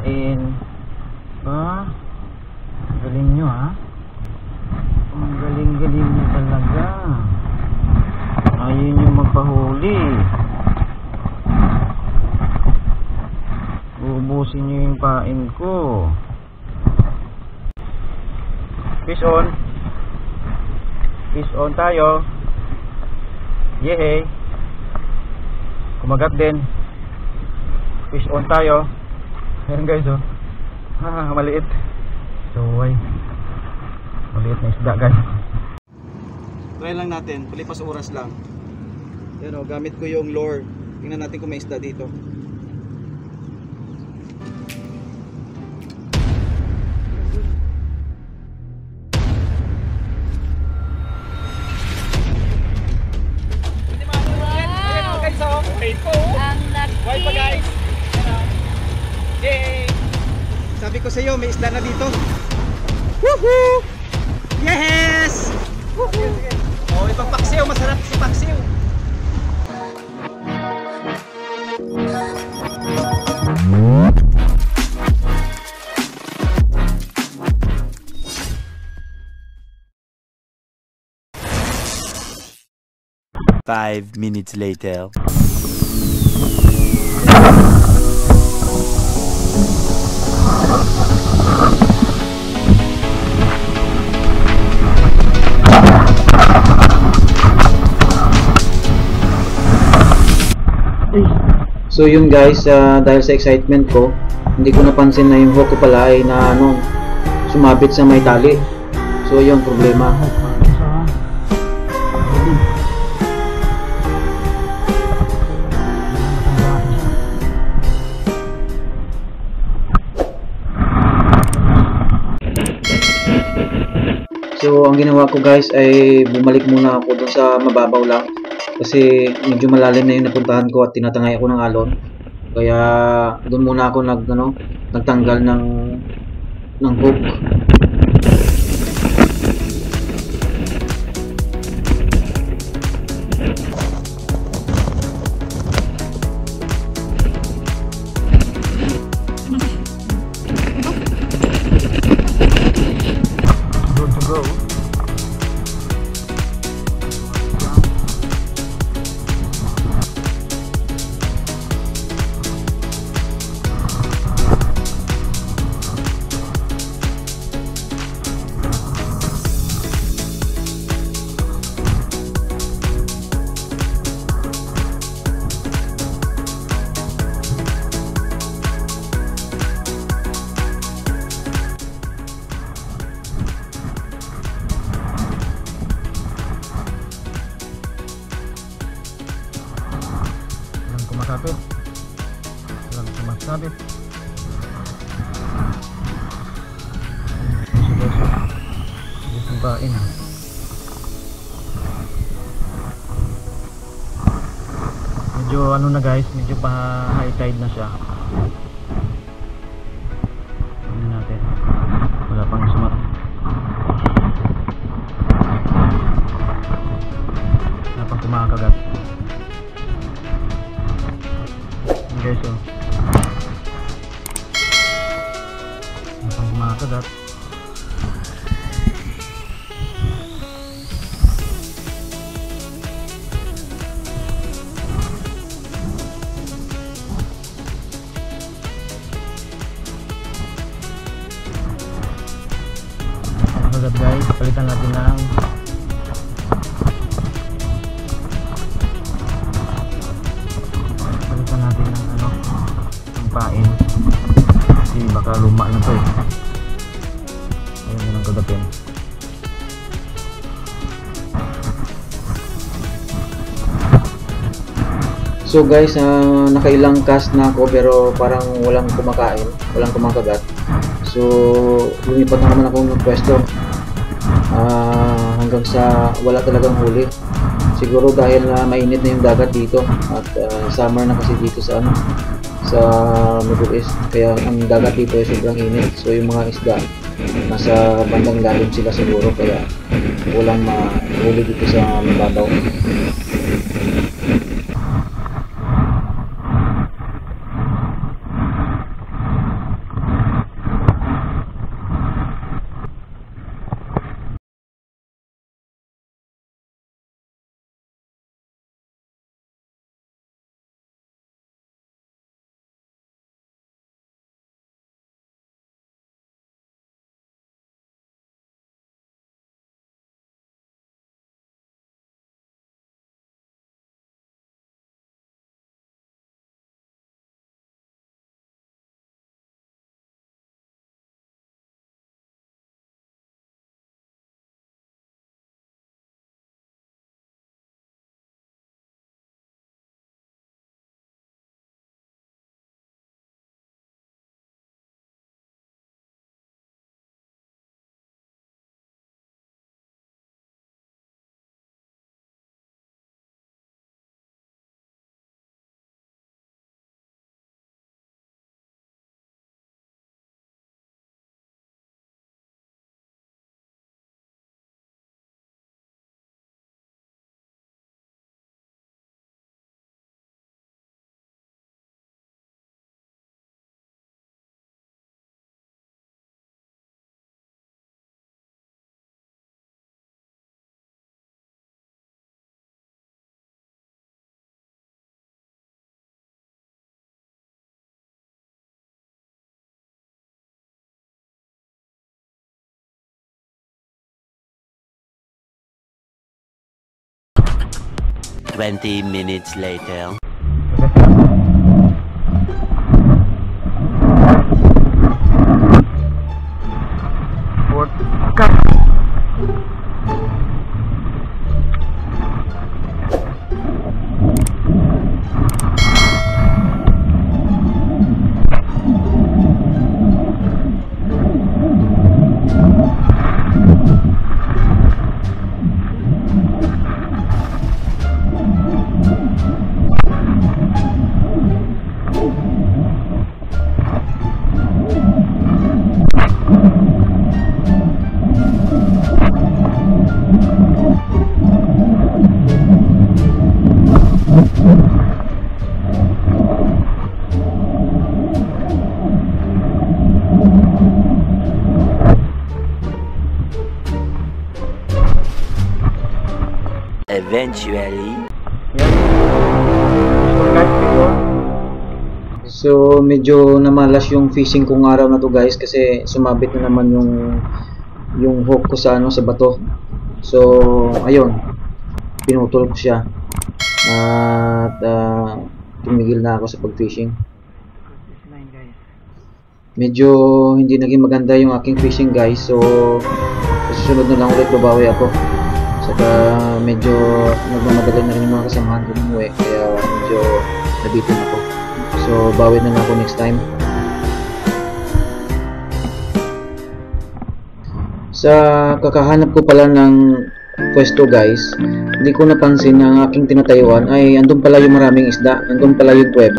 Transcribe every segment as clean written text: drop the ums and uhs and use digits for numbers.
pain. Galing nyo ha. Ang galing-galing nyo talaga. Ayaw nyo magpahuli. Ubusin nyo yung pain ko. Fish on. Fish on tayo. Yehey. Kumagat din. Fish on tayo. Ayan guys oh. Maliit. So maliit na isda guys. Try lang natin, palipas oras lang. Yan oh, gamit ko yung lure. Tingnan natin kung may isda dito. Why pa guys? Yay! Sabi ko sa iyo, may isda na dito. Woohoo! Yes! Woohoo! Oh, itong paksiw, masarap si paksiw. Five minutes later. So yun guys, dahil sa excitement ko, hindi ko napansin na yung hook ko pala ay sumabit sa may tali. So yung problema. So ang ginawa ko guys ay bumalik muna ako dun sa mababaw lang. Kasi medyo malalim na yung napuntahan ko at tinatangay ako ng alon. Kaya doon muna ako nagtanggal ng hook. Good to go. Kumasabit. Walang kumasabit. Isang bain. Medyo na guys, medyo pa high tide na siya. Ano natin? Wala pang kumakagat. Guys oh, napang kumakagat. Kumakagat guys, palitan natin ng pain kasi baka luma na to eh. Ayun yun ang kagapin. So guys, nakailang cast na ako pero parang walang kumakain, walang kumakagat. So lumipat na naman ako ng pwesto hanggang sa wala talagang huli. Siguro dahil mainit na yung dagat dito at summer na kasi dito sa Middle East, kaya ang dagat dito ay sobrang init. So yung mga isda nasa bandang lalim sila siguro, kaya walang mahuli dito sa mababaw. 20 minutes later. Eventually. So medyo namalas yung fishing kong araw na to guys kasi sumabit na naman yung hook ko sa sa bato. So ayun, pinutol ko siya at tumigil na ako sa pag-fishing. Medyo hindi naging maganda yung aking fishing guys, so susunod na lang ulit babawi ako. Saka medyo nagmamadali na rin yung mga kasamahan ko umuwi, kaya medyo nabitin ako. So bawi na lang ako next time. Sa kakahanap ko pala ng pwesto guys, hindi ko napansin na ang aking tinatayuan ay andun pala yung maraming isda, andun pala yung tuweb.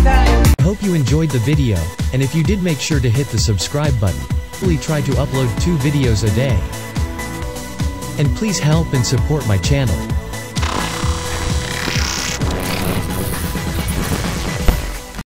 I hope you enjoyed the video, and if you did, make sure to hit the subscribe button. We'll try to upload 2 videos a day. And please help and support my channel.